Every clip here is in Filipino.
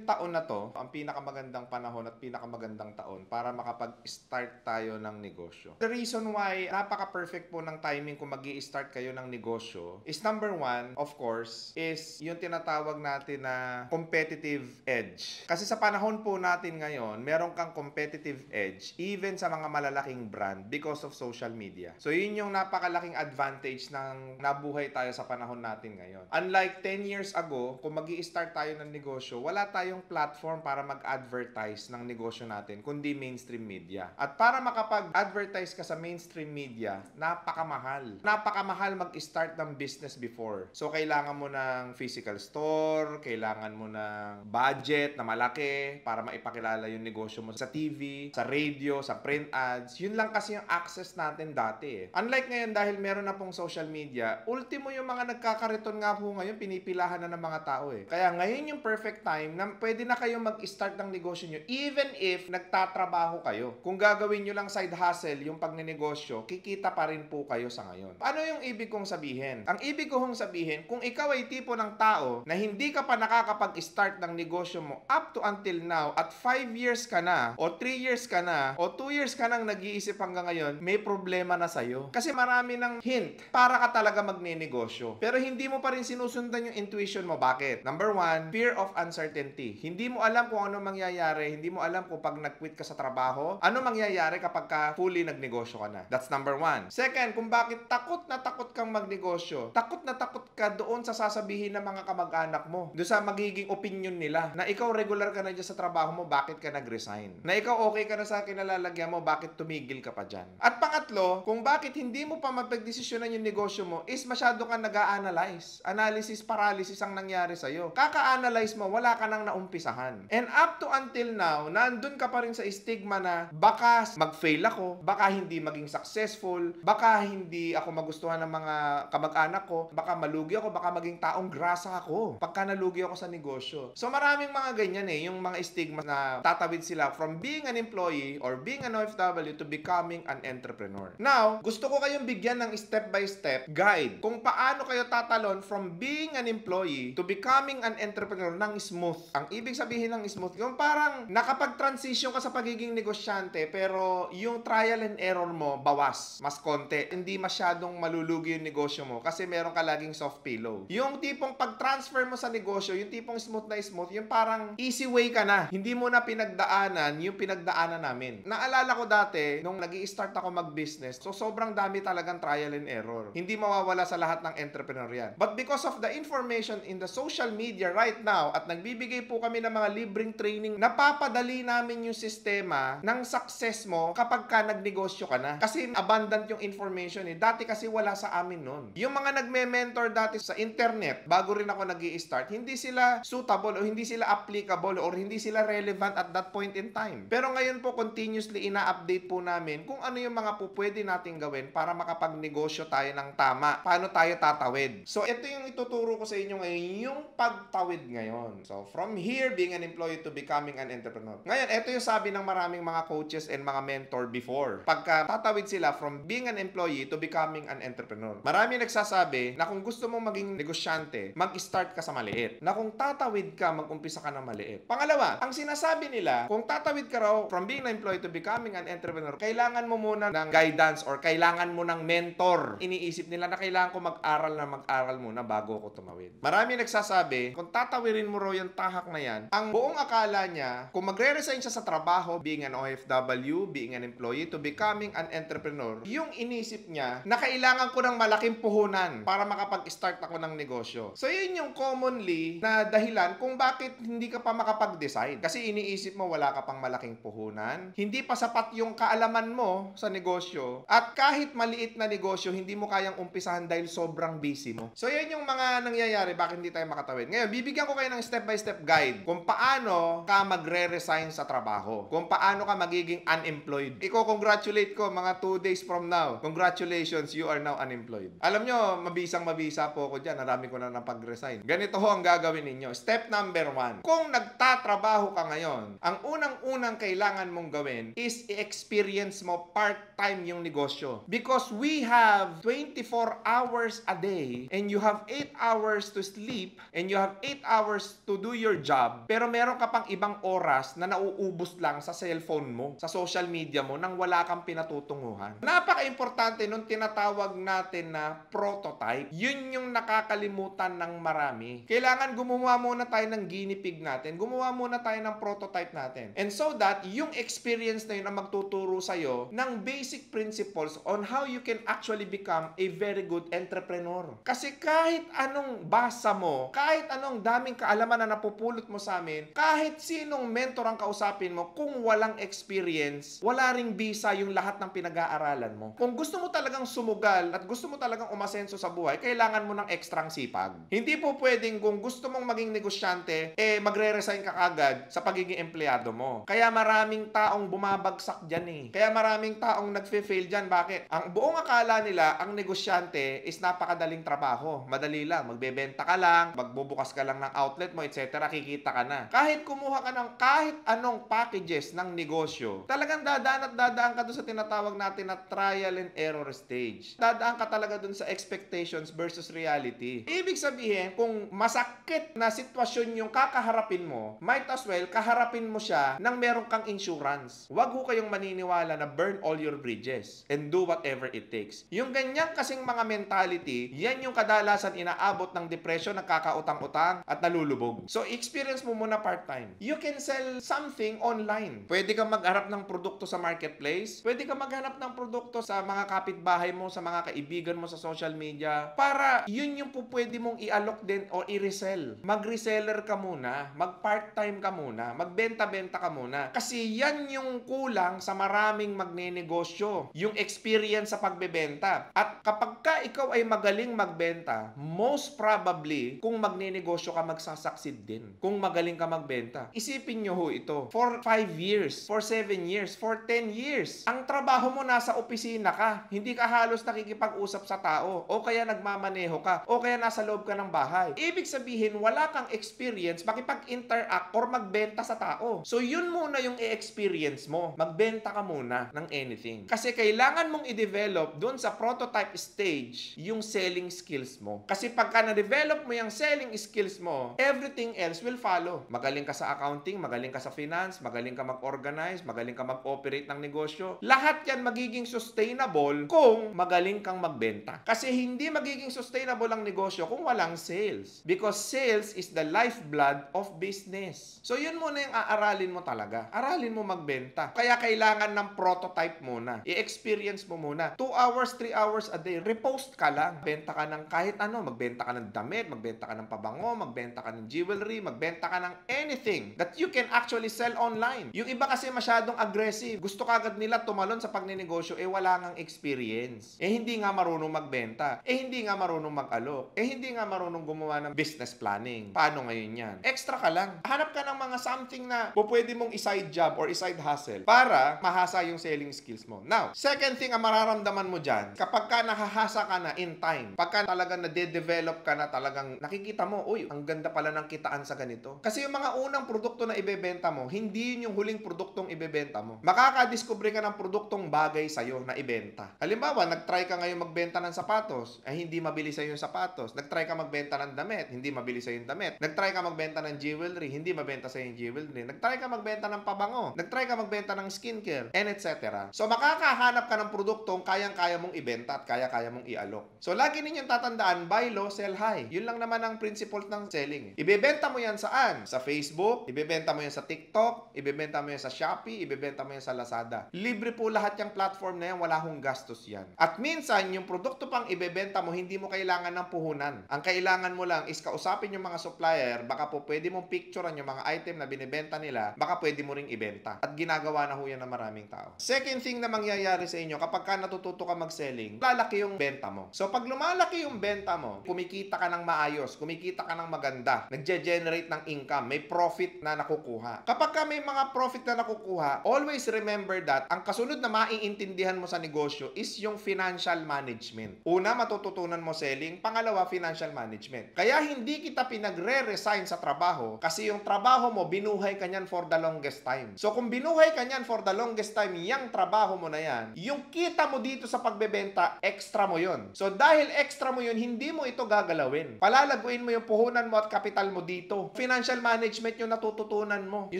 ngayong taon na to, ang pinakamagandang panahon at pinakamagandang taon para makapag-start tayo ng negosyo. The reason why napaka-perfect po ng timing kung mag-i-start kayo ng negosyo is number one, of course, is yung tinatawag natin na competitive edge. Kasi sa panahon po natin ngayon, meron kang competitive edge even sa mga malalaking brand because of social media. So yun yung napakalaking advantage ng nabuhay tayo sa panahon natin ngayon. Unlike 10 years ago, kung mag-i-start tayo ng negosyo, wala tayong platform para mag-advertise ng negosyo natin, kundi mainstream media. At para makapag-advertise ka sa mainstream media, napakamahal. Napakamahal mag-start ng business before. So, kailangan mo ng physical store, kailangan mo ng budget na malaki para maipakilala yung negosyo mo sa TV, sa radio, sa print ads. Yun lang kasi yung access natin dati eh. Unlike ngayon, dahil meron na pong social media, ultimo yung mga nagkakariton nga po ngayon, pinipilahan na ng mga tao eh. Kaya ngayon yung perfect time na pwede na kayo mag-start ng negosyo nyo even if nagtatrabaho kayo. Kung gagawin nyo lang side hustle yung pagnenegosyo, kikita pa rin po kayo sa ngayon. Ano yung ibig kong sabihin? Ang ibig kong sabihin, kung ikaw ay tipo ng tao na hindi ka pa nakakapag-start ng negosyo mo up to until now at 5 years ka na o 3 years ka na o 2 years ka nang nag-iisip hanggang ngayon, may problema na sa'yo. Kasi marami ng hint para ka talaga magnenegosyo. Pero hindi mo pa rin sinusundan yung intuition mo. Bakit? Number one, fear of uncertainty. Hindi mo alam kung ano mangyayari. Hindi mo alam kung pag nag-quit ka sa trabaho, ano mangyayari kapag ka fully nagnegosyo ka na. That's number one. Second, kung bakit takot na takot kang magnegosyo. Takot na takot ka doon sa sasabihin ng mga kamag-anak mo. Doon sa magiging opinion nila. Na ikaw regular ka na dyan sa trabaho mo, bakit ka nag-resign? Na ikaw okay ka na sa kinalalagyan mo, bakit tumigil ka pa dyan? At pangatlo, kung bakit hindi mo pa mapagdesisyonan yung negosyo mo, is masyado ka nag-a-analyze. Analysis paralysis ang nangyari sa'yo. Kaka-analyze mo, wala ka nang naumpisahan. And up to until now, nandun ka pa rin sa stigma na baka mag-fail ako, baka hindi maging successful, baka hindi ako magustuhan ng mga kamag-anak ko, baka malugi ako, baka maging taong grasa ako pagka nalugi ako sa negosyo. So maraming mga ganyan eh, yung mga stigma na tatawid sila from being an employee or being an OFW to becoming an entrepreneur. Now, gusto ko kayong bigyan ng step-by-step guide kung paano kayo tatalon from being an employee to becoming an entrepreneur ng smooth. Ang ibig sabihin ng smooth, yung parang nakapag-transition ka sa pagiging negosyante pero yung trial and error mo bawas, mas konti. Hindi masyadong malulugi yung negosyo mo kasi meron ka laging soft pillow. Yung tipong pag-transfer mo sa negosyo, yung tipong smooth na smooth, yung parang easy way ka na. Hindi mo na pinagdaanan yung pinagdaanan namin. Naalala ko dati, nung nag-i-start ako mag-business, so sobrang dami talagang trial and error. Hindi mawawala sa lahat ng entrepreneur yan. But because of the information in the social media right now, at nagbibigay po kami ng mga libreng training, napapadali namin yung sistema ng success mo kapag ka nagnegosyo ka na. Kasi abundant yung information eh. Dati kasi wala sa amin nun. Yung mga nagme-mentor dati sa internet, bago rin ako nag-i-start, hindi sila suitable o hindi sila applicable or hindi sila relevant at that point in time. Pero ngayon po, continuously ina-update po namin kung ano yung mga po pwede nating gawin para makapagnegosyo tayo ng tama. Paano tayo tatawid. So, ito yung ituturo ko sa inyo ngayon, yung pagtawid ngayon. So, from here, being an employee to becoming an entrepreneur. Ngayon, ito yung sabi ng maraming mga coaches and mga mentor before. Pagka tatawid sila from being an employee to becoming an entrepreneur. Marami nagsasabi na kung gusto mong maging negosyante, mag-start ka sa maliit. Na kung tatawid ka, mag-umpisa ka na maliit. Pangalawa, ang sinasabi nila, kung tatawid ka raw from being an employee to becoming an entrepreneur, kailangan mo muna ng guidance or kailangan mo ng mentor. Iniisip nila na kailangan ko mag-aral muna bago ako tumawid. Marami nagsasabi, kung tatawirin mo raw yung tahak na yan, ang buong akala niya, kung magre-resign siya sa trabaho, being an OFW, being an employee, to becoming an entrepreneur, yung inisip niya na kailangan ko ng malaking puhunan para makapag-start ako ng negosyo. So, yun yung commonly na dahilan kung bakit hindi ka pa makapag-decide. Kasi iniisip mo wala ka pang malaking puhunan, hindi pa sapat yung kaalaman mo sa negosyo, at kahit maliit na negosyo, hindi mo kayang umpisahan dahil sobrang busy mo. So, yun yung mga nangyayari bakit hindi tayo makatawid. Ngayon, bibigyan ko kayo ng step-by-step guide kung paano ka magre-resign sa trabaho, kung paano ka magiging unemployed. Congratulate ko mga 2 days from now. Congratulations, you are now unemployed. Alam nyo, mabisang-mabisa po ako dyan. Narami ko na napag-resign. Ganito ho ang gagawin ninyo. Step number 1. Kung nagtatrabaho ka ngayon, ang unang-unang kailangan mong gawin is i-experience mo part-time yung negosyo. Because we have 24 hours a day and you have 8 hours to sleep and you have 8 hours to do your job. job, pero meron ka pang ibang oras na nauubos lang sa cellphone mo, sa social media mo, nang wala kang pinatutunguhan. Napaka-importante nung tinatawag natin na prototype. Yun yung nakakalimutan ng marami. Kailangan gumawa muna tayo ng guinea pig natin. Gumawa muna tayo ng prototype natin. And so that, yung experience na yun ang magtuturo sa'yo ng basic principles on how you can actually become a very good entrepreneur. Kasi kahit anong basa mo, kahit anong daming kaalaman na napupulot mo sa amin, kahit sinong mentor ang kausapin mo, kung walang experience, wala ring bisa yung lahat ng pinag-aaralan mo. Kung gusto mo talagang sumugal at gusto mo talagang umasenso sa buhay, kailangan mo ng ekstrang sipag. Hindi po pwedeng kung gusto mong maging negosyante, magre-resign ka agad sa pagiging empleyado mo. Kaya maraming taong bumabagsak dyan Kaya maraming taong nagfe-fail dyan. Bakit? Ang buong akala nila, ang negosyante is napakadaling trabaho. Madali lang. Magbebenta ka lang, magbubukas ka lang ng outlet mo, etc. Kikita ka na. Kahit kumuha ka ng kahit anong packages ng negosyo, talagang dadaan at dadaan ka doon sa tinatawag natin na trial and error stage. Dadaan ka talaga doon sa expectations versus reality. Ibig sabihin, kung masakit na sitwasyon yung kakaharapin mo, might as well kaharapin mo siya nang meron kang insurance. Huwag ho kayong maniniwala na burn all your bridges and do whatever it takes. Yung ganyan kasing mga mentality, yan yung kadalasan inaabot ng depression, nagkakautang-utang at nalulubog. So, experience mo muna part-time. You can sell something online. Pwede kang magharap ng produkto sa marketplace. Pwede kang maghanap ng produkto sa mga kapitbahay mo, sa mga kaibigan mo sa social media. Para yun yung po pwede mong i-alok din o i-resell. Mag-reseller ka muna. Mag-part-time ka muna. Magbenta-benta ka muna. Kasi yan yung kulang sa maraming magnenegosyo. Yung experience sa pagbebenta. At kapag ka ikaw ay magaling magbenta, most probably, kung magnenegosyo ka, magsasucceed din. Kung magaling ka magbenta. Isipin nyo ho ito. For 5 years, for 7 years, for 10 years, ang trabaho mo nasa opisina ka. Hindi ka halos nakikipag-usap sa tao. O kaya nagmamaneho ka. O kaya nasa loob ka ng bahay. Ibig sabihin, wala kang experience makipag-interact or magbenta sa tao. So, yun muna yung i-experience mo. Magbenta ka muna ng anything. Kasi kailangan mong i-develop dun sa prototype stage yung selling skills mo. Kasi pagka na-develop mo yung selling skills mo, everything else will follow. Magaling ka sa accounting, magaling ka sa finance, magaling ka mag-organize, magaling ka mag-operate ng negosyo. Lahat yan magiging sustainable kung magaling kang magbenta. Kasi hindi magiging sustainable ang negosyo kung walang sales. Because sales is the lifeblood of business. So yun muna yung aaralin mo talaga. Aralin mo magbenta. Kaya kailangan ng prototype muna. I-experience mo muna. 2 hours, 3 hours a day. Repost ka lang. Benta ka ng kahit ano. Magbenta ka ng damit, magbenta ka ng pabango, magbenta ka ng jewelry, magbenta ka ng anything that you can actually sell online. Yung iba kasi masyadong aggressive. Gusto kagad nila tumalon sa pagninegosyo, wala ngang experience. Hindi nga marunong magbenta. Hindi nga marunong mag-alok. Hindi nga marunong gumawa ng business planning. Paano ngayon yan? Extra ka lang. Hanap ka ng mga something na pwede mong i-side job or i-side hustle para mahasa yung selling skills mo. Now, second thing ang mararamdaman mo dyan, kapag ka nakahasa ka na in time, pagka talagang nade-develop ka na talagang nakikita mo, uy, ang ganda pala ng kitaan sa ganito. Kasi yung mga unang produkto na ibebenta mo, hindi yun yung huling produktong ibebenta mo. Makakadiscover ka ng produktong bagay sa'yo na ibenta. Halimbawa, nag-try ka ngayon magbenta ng sapatos, hindi mabili sa'yo yung sapatos. Nag-try ka magbenta ng damit, hindi mabili sa'yo yung damit. Nag-try ka magbenta ng jewelry, hindi mabenta sa'yo yung jewelry. Nag-try ka magbenta ng pabango, nag-try ka magbenta ng skincare, and etc. So, makakahanap ka ng produktong kayang-kaya mong ibenta at kaya-kaya mong ialok. So, lagi ninyong tatandaan, buy low, sell high. Yun lang naman ang principle ng selling. Ibebenta mo yan saan? Sa Facebook, ibebenta mo yan sa TikTok, ibebenta mo yan sa Shopee, ibebenta mo yan sa Lazada. Libre po lahat yung platform na yan, wala hong gastos yan. At minsan, yung produkto pang ibebenta mo, hindi mo kailangan ng puhunan. Ang kailangan mo lang is kausapin yung mga supplier, baka po pwede mong picturean yung mga item na binibenta nila, baka pwede mo ring ibenta. At ginagawa na ho yan ng maraming tao. Second thing na mangyayari sa inyo, kapag ka natututo ka mag-selling, lalaki yung benta mo. So, pag lumalaki yung benta mo, kumikita ka ng maayos, kumikita ka ng maganda, nagge-generate ng income, may profit na nakukuha. Kapag ka may mga profit na nakukuha, always remember that ang kasunod na maiintindihan mo sa negosyo is yung financial management. Una, matututunan mo selling. Pangalawa, financial management. Kaya hindi kita pinagre-resign sa trabaho kasi yung trabaho mo, binuhay ka niyan for the longest time. So, kung binuhay ka niyan for the longest time, yung trabaho mo na yan, yung kita mo dito sa pagbebenta, extra mo yun. So, dahil extra mo yun, hindi mo ito gagalawin. Palalaguin mo yung puhunan mo at kapital mo dito. financial management yung natututunan mo. Yung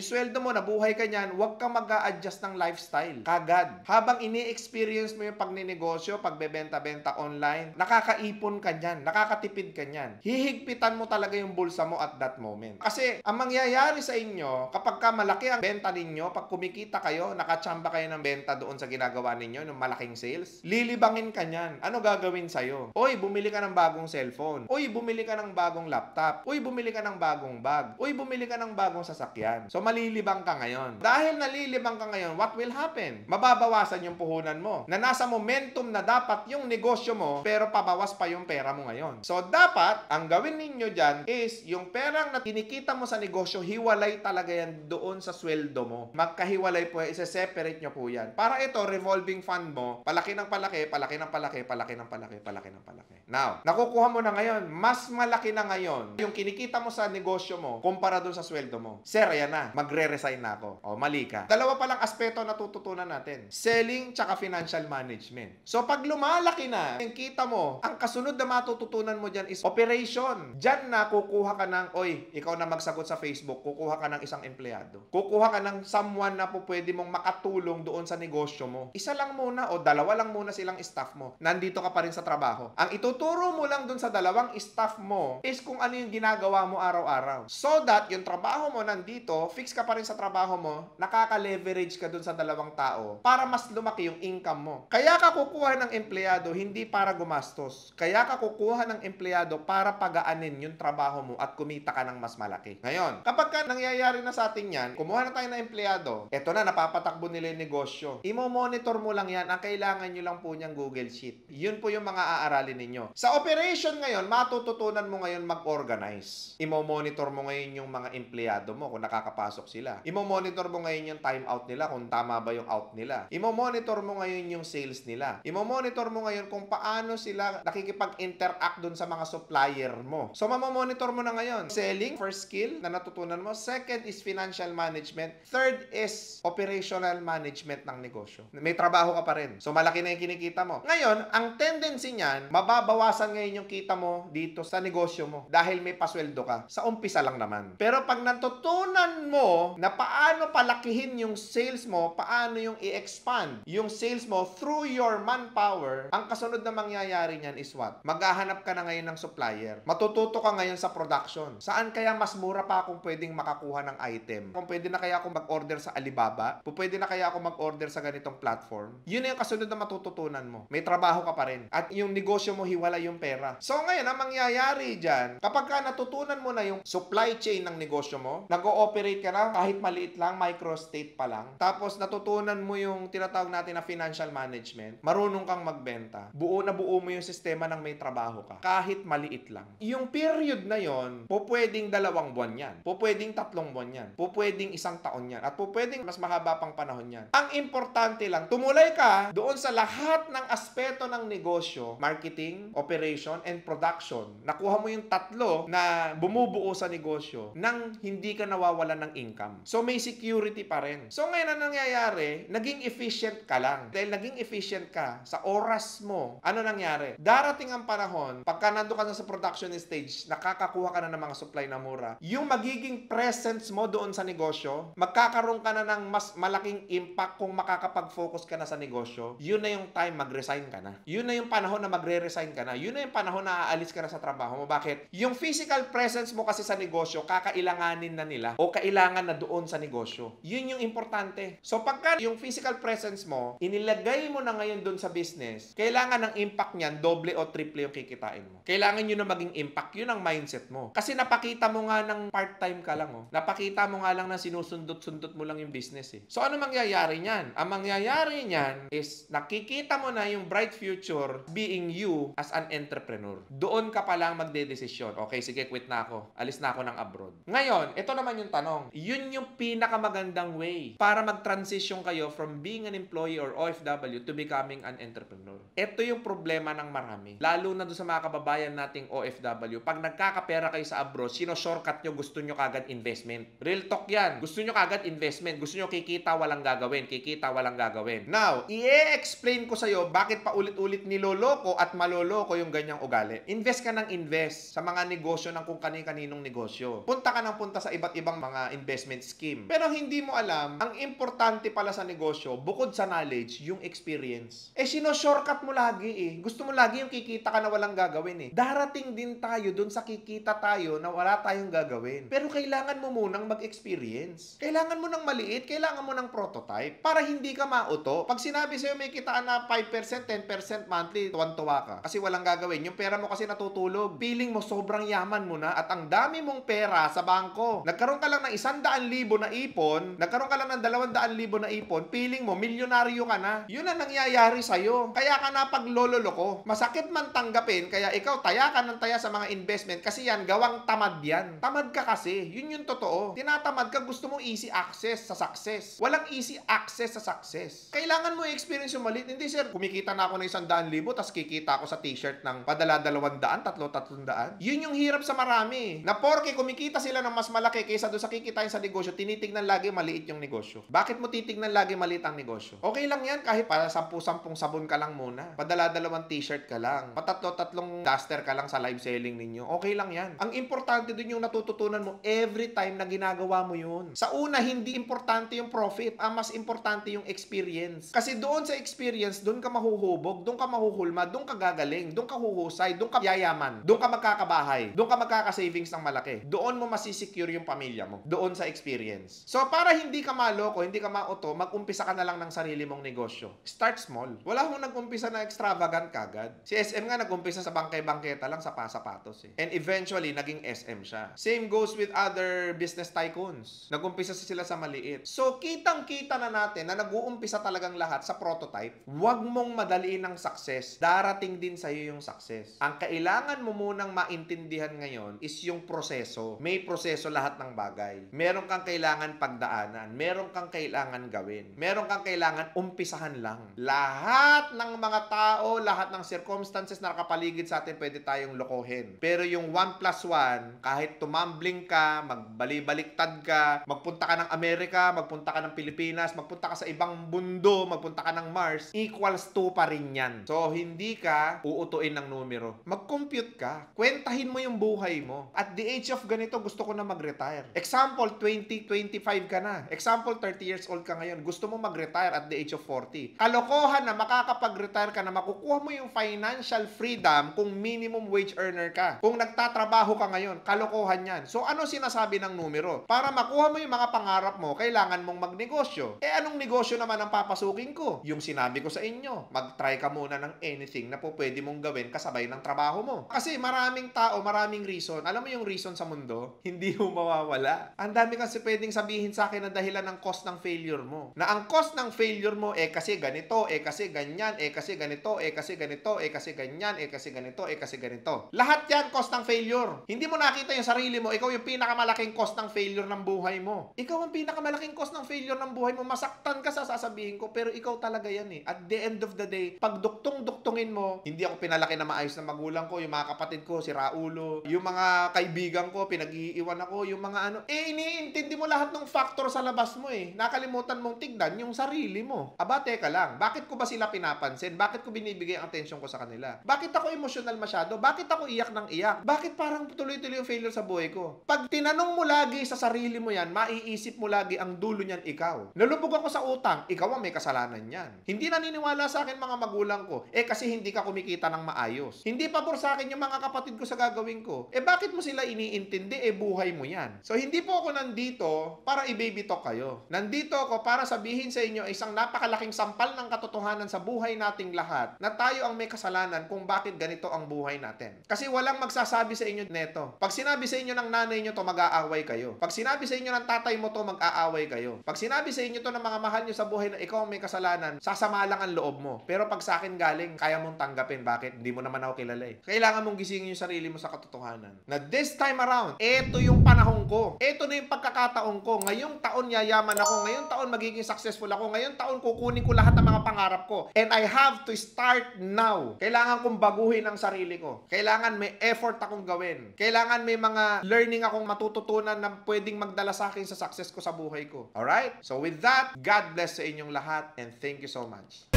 sweldo mo, nabuhay ka niyan, huwag kang mag-a-adjust ng lifestyle. Kagad. Habang ini-experience mo yung pagninegosyo, pagbebenta-benta online, nakakaipon ka niyan, nakakatipid ka niyan. Hihigpitan mo talaga yung bulsa mo at that moment. Kasi ang mangyayari sa inyo, kapag ka malaki ang benta ninyo, pag kumikita kayo, nakachamba kayo ng benta doon sa ginagawa ninyo, ng malaking sales, lilibangin ka niyan. Ano gagawin sa'yo? Oy, bumili ka ng bagong cellphone. Uy, bumili ka ng bagong laptop. Uy, bumili ka ng bagong bag. Uy, bumili ka ng bagong sasakyan. So, malilibang ka ngayon. Dahil nalilibang ka ngayon, what will happen? Mababawasan yung puhunan mo. Na nasa momentum na dapat yung negosyo mo, pero pabawas pa yung pera mo ngayon. So, dapat, ang gawin ninyo dyan is, yung perang na tinikita mo sa negosyo, hiwalay talaga yan doon sa sweldo mo. Magkahiwalay po, isa-separate nyo po yan. Para ito, revolving fund mo, palaki ng palaki, palaki ng palaki, palaki ng palaki, palaki ng palaki. Now, nakukuha mo na ngayon, mas malaki na ngayon yung kinikita mo sa negosyo mo kumpara doon sa sweldo mo. Sir, yan na, magre-resign na ako. O, mali ka. Dalawa palang aspeto na tututunan natin. Selling tsaka financial management. So, pag lumalaki na, yung kita mo, ang kasunod na matututunan mo dyan is operation. Dyan na kukuha ka ng, oy, ikaw na magsagot sa Facebook, kukuha ka ng isang empleyado. Kukuha ka ng someone na po pwede mong makatulong doon sa negosyo mo. Isa lang muna o dalawa lang muna silang staff mo. Nandito ka pa rin sa trabaho. Ang ituturo mo lang doon sa dalawang staff mo is kung ano yung ginagawa mo araw-araw. So that yung trabaho mo nandito, fix ka pa rin sa trabaho mo, nakaka-leverage ka doon sa dalawang tao para mas lumaki yung income mo. Kaya ka kukuha ng empleyado hindi para gumastos. Kaya ka kukuha ng empleyado para pagaanin yung trabaho mo at kumita ka ng mas malaki. Ngayon, kapag ka nangyayari na sa atin yan, kumuha na tayo ng empleyado, eto na, napapatakbo nila yung negosyo. Imo-monitor mo lang yan, ang kailangan nyo lang po niyang Google Sheet. Yun po yung mga aaralin ninyo. Sa operation ngayon, matututunan mo ngayon mag-organize. Imo-monitor mo ngayon yung mga empleyado mo kung nakakapasok sila. Imo-monitor mo ngayon yung time out nila kung tama ba yung out nila. Imo-monitor mo ngayon yung sales nila. Imo-monitor mo ngayon kung paano sila nakikipag-interact dun sa mga supplier mo. So, mamamonitor mo na ngayon. Selling, first skill na natutunan mo. Second is financial management. Third is operational management ng negosyo. May trabaho ka pa rin. So, malaki na yung kinikita mo. Ngayon, ang tendency niyan, mababawasan ngayon yung kita mo dito sa negosyo mo dahil may pasweldo ka. Sa umpisa lang naman. Pero pag natutunan mo na paano palakihin yung sales mo, paano yung i-expand yung sales mo through your manpower, ang kasunod na mangyayari niyan is what? Maghahanap ka na ngayon ng supplier. Matututo ka ngayon sa production. Saan kaya mas mura pa akong pwedeng makakuha ng item? Kung pwede na kaya akong mag-order sa Alibaba? Pwede na kaya ako mag-order sa ganitong platform? Yun na yung kasunod na matututunan mo. May trabaho ka pa rin. At yung negosyo mo, hiwala yung pera. So ngayon, ang mangyayari dyan, kapag ka natutunan mo na yung supply chain ng negosyo mo, nag-ooperate ka na kahit maliit lang, micro-state pa lang, tapos natutunan mo yung tinatawag natin na financial management, marunong kang magbenta, buo na buo mo yung sistema ng may trabaho ka, kahit maliit lang. Yung period na yon, pwedeng 2 buwan yan, pwedeng 3 buwan yan, pwedeng 1 taon yan, at pwedeng mas mahaba pang panahon yan. Ang importante lang, tumulay ka doon sa lahat ng aspeto ng negosyo, marketing, operation, and production. Nakuha mo yung 3 na bumubuo sa negosyo nang hindi ka nawawalan ng income. So, may security pa rin. So, ngayon ang nangyayari, naging efficient ka lang. Dahil naging efficient ka sa oras mo, ano nangyari? Darating ang panahon, pagka nando ka na sa production stage, nakakakuha ka na ng mga supply na mura, yung magiging presence mo doon sa negosyo, magkakaroon ka na ng mas malaking impact kung makakapag-focus ka na sa negosyo, yun na yung time mag-resign ka na. Yun na yung panahon na magre-resign ka na. Yun na yung panahon na aalis ka na sa trabaho mo. Bakit? Yung physical presence mo kasi sa negosyo, kakailanganin na nila o kailangan na doon sa negosyo. Yun yung importante. So pagka yung physical presence mo, inilagay mo na ngayon doon sa business, kailangan ng impact niyan, doble o triple yung kikitain mo. Kailangan yun na maging impact. Yun ang mindset mo. Kasi napakita mo nga ng part-time ka lang. Oh. Napakita mo nga lang na sinusundot-sundot mo lang yung business. Eh. So ano mangyayari niyan? Ang mangyayari niyan is nakikita mo na yung bright future being you as an entrepreneur. Doon ka pa lang magdedesisyon. Okay, sige, quit na ako. Alis na ako ng abroad. Ngayon, ito naman yung tanong. Yun yung pinakamagandang way para mag-transition kayo from being an employee or OFW to becoming an entrepreneur. Ito yung problema ng marami. Lalo na doon sa mga kababayan nating OFW. Pag nagkakapera kayo sa abroad, sino-shortcut nyo, gusto nyo kagad investment. Real talk yan. Gusto nyo kagad investment. Gusto nyo kikita, walang gagawin. Kikita, walang gagawin. Now, i-explain ko sa'yo bakit paulit-ulit niloloko at maloloko yung ganyang ugali. Invest ka ng invest sa mga negosyo ng kung kani-kaninong negosyo. negosyo. Punta ka ng punta sa iba't ibang mga investment scheme. Pero hindi mo alam, ang importante pala sa negosyo, bukod sa knowledge, yung experience. Sino-shortcut mo lagi Gusto mo lagi yung kikita ka na walang gagawin Darating din tayo dun sa kikita tayo na wala tayong gagawin. Pero kailangan mo munang mag-experience. Kailangan mo ng maliit, kailangan mo ng prototype para hindi ka mauto. Pag sinabi sa'yo may kitaan na 5%, 10% monthly, tuwan-tuwa ka. Kasi walang gagawin. Yung pera mo kasi natutulog. Feeling mo sobrang yaman mo na at ang dami mong pera sa bangko. Nagkaroon ka lang ng 100,000 na ipon, nagkaroon ka lang ng 200,000 na ipon, feeling mo milyonaryo ka na. Yun ang nangyayari sa'yo. Kaya ka na paglololoko. Masakit man tanggapin, kaya ikaw taya ka ng taya sa mga investment kasi yan, gawang tamad yan. Tamad ka kasi. Yun yung totoo. Tinatamad ka, gusto mo easy access sa success. Walang easy access sa success. Kailangan mo i-experience yung maliit. Hindi sir, kumikita na ako ng 100,000 tapos kikita ako sa t-shirt ng padala 200, 300. Yun yung hirap sa marami. Na porke kumikita sila ng mas malaki kaysa doon sa kikitain sa negosyo, tinitignan lagi maliit yung negosyo. Bakit mo titignan lagi maliit ang negosyo? Okay lang yan kahit para 10-10 sabon ka lang muna. Padala 2 t-shirt ka lang. Patatlo-tatlong duster ka lang sa live selling ninyo. Okay lang yan. Ang importante dun yung natututunan mo every time na ginagawa mo yun. Sa una, hindi importante yung profit. Ang mas importante yung experience. Kasi doon sa experience, doon ka mahuhubog, doon ka mahuhulma, doon ka gagaling, doon ka huhusay, doon ka yayaman, doon ka magkakabahay, doon ka magkaka-savings ng malaki. Doon mo masisecure yung pamilya mo. Doon sa experience. So, para hindi ka maloko, hindi ka mauto, mag-umpisa ka na lang ng sarili mong negosyo. Start small. Wala akong nag-umpisa na extravagant kagad. Si SM nga nag-umpisa sa bangkay-bangketa lang sa pasapatos And eventually, naging SM siya. Same goes with other business tycoons. Nag-umpisa sila sa maliit. So, kitang-kita na natin na nag-uumpisa talagang lahat sa prototype. Huwag mong madaliin ng success. Darating din sa'yo yung success. Ang kailangan mo munang maintindihan ngayon is yung proseso. May proseso lahat ng bagay. Meron kang kailangan pagdaanan. Meron kang kailangan gawin. Meron kang kailangan umpisahan lang. Lahat ng mga tao, lahat ng circumstances na nakapaligid sa atin, pwede tayong lokohin. Pero yung 1+1, kahit tumambling ka, magbali-baliktad ka, magpunta ka ng Amerika, magpunta ka ng Pilipinas, magpunta ka sa ibang mundo, magpunta ka ng Mars, equals 2 pa rin yan. So, hindi ka uutuin ng numero. Mag-compute ka. Kwentahin mo yung buhay mo. At the age of ganito, gusto ko na mag-retire. Example, 20, 25 ka na. Example, 30 years old ka ngayon. Gusto mo mag-retire at the age of 40. Kalokohan na makakapag-retire ka na makukuha mo yung financial freedom kung minimum wage earner ka. Kung nagtatrabaho ka ngayon, kalokohan yan. So, ano sinasabi ng numero? Para makuha mo yung mga pangarap mo, kailangan mong magnegosyo. Anong negosyo naman ang papasukin ko? Yung sinabi ko sa inyo, mag-try ka muna ng anything na po pwede mong gawin kasabay ng trabaho mo. Kasi maraming tao, maraming reason. Alam mo yung reason sa mundo? Hindi mo mawawala. Ang dami kasi pwedeng sabihin sa akin na dahilan ng cost ng failure mo. Na ang cost ng failure mo, kasi ganito, kasi ganyan, kasi ganito, kasi ganito, kasi ganyan, kasi ganito, kasi ganito. Lahat yan cost ng failure. Hindi mo nakita yung sarili mo, ikaw yung pinakamalaking cost ng failure ng buhay mo. Ikaw ang pinakamalaking cost ng failure ng buhay mo. Masaktan ka sa sasabihin ko, pero ikaw talaga yan At the end of the day, pag duktong-duktungin mo, hindi ako pinalaki na maayos ng magulang ko, yung mga kapatid ko, si Raulo, yung mga kaibigan ko, pinag-iiwan ako, yung mga ano, iniintindi mo lahat ng factor sa labas mo Nakalimutan mong tignan yung sarili mo. Aba, teka lang, bakit ko ba sila pinapansin? Bakit ko binibigay ang attention ko sa kanila? Bakit ako emotional masyado? Bakit ako iyak ng iyak? Bakit parang tuloy-tuloy yung failure sa buhay ko? Pag tinanong mo lagi sa sarili mo yan, maiisip mo lagi ang dulo niyan ikaw. Nalubog ako sa utang, ikaw ang may kasalanan yan. Hindi naniniwala sa akin mga magulang ko, kasi hindi ka kumikita ng maayos. Hindi pabor sa akin yung mga kapatid ko sa gagawin ko. Bakit mo sila iniintindi? Buhay mo yan. So, hindi po ako nandito para i-baby talk kayo. Nandito ako para sabihin sa inyo isang napakalaking sampal ng katotohanan sa buhay nating lahat na tayo ang may kasalanan kung bakit ganito ang buhay natin. Kasi walang magsasabi sa inyo neto. Pag sinabi sa inyo ng nanay nyo to, mag-aaway kayo. Pag sinabi sa inyo ng tatay mo to, mag-aaway kayo. Pag sinabi sa inyo to ng mga mahal nyo sa buhay na ikaw ang may kasalanan, sasama lang ang loob mo. Pero pag sa akin galing, kaya mong tanggapin. Bakit? Hindi mo naman ako kilala Kailangan mong gisingin yung sarili mo sa katotohanan. Na this time around, eto yung panahon ko. Eto na yung pagkakataon ko. Ngayong taon yayaman ako. Ngayong taon magiging successful ako. Ngayong taon kukunin ko lahat ng mga pangarap ko. And I have to start now. Kailangan kong baguhin ang sarili ko. Kailangan may effort akong gawin. Kailangan may mga learning akong matututunan na pwedeng magdala sa akin sa success ko sa buhay ko. Alright? So with that, God bless sa inyong lahat and thank you so much.